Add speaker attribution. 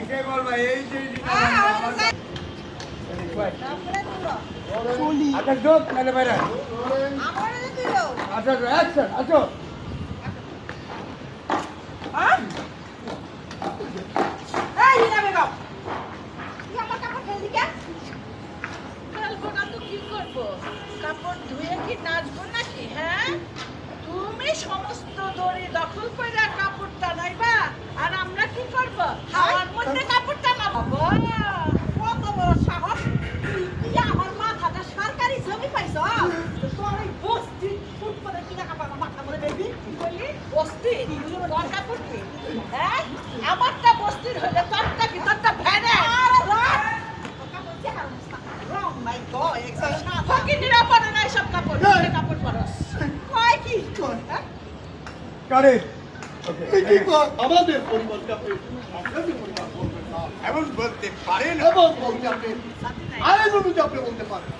Speaker 1: কে বলবা এই যে আচ্ছা যোগ নালে বাইরে আচ্ছা অ্যাকশন আচ্ছা
Speaker 2: কাপড় ধুয়ে কি নাচবো নাকি? হ্যাঁ, তুমি সমস্ত দড়ি দখল করে কাপড় টানাইবা আর আমরা কি করব? হাওয়ার মধ্যে কাপড় টানাবো। কত বড় সাহস! তুই আমার মাথাটা সরকারি জমি পাইছ? তোর এই বস্তি ফুটপাতে কিনা কাপড় আমার মাথা মরে দেখবি? কি বললি? বস্তি? তোর কাপড় কি? হ্যাঁ, আমারটা বস্তির হলে তোরটা কি? তোরটা ভেড়ে? আরে রাখ!
Speaker 3: আমাদের পরিবারকে আপনি
Speaker 1: এমন বলতে পারেন
Speaker 3: এবং বলতে আপনি আইন অনুযায়ী আপনি বলতে পারেন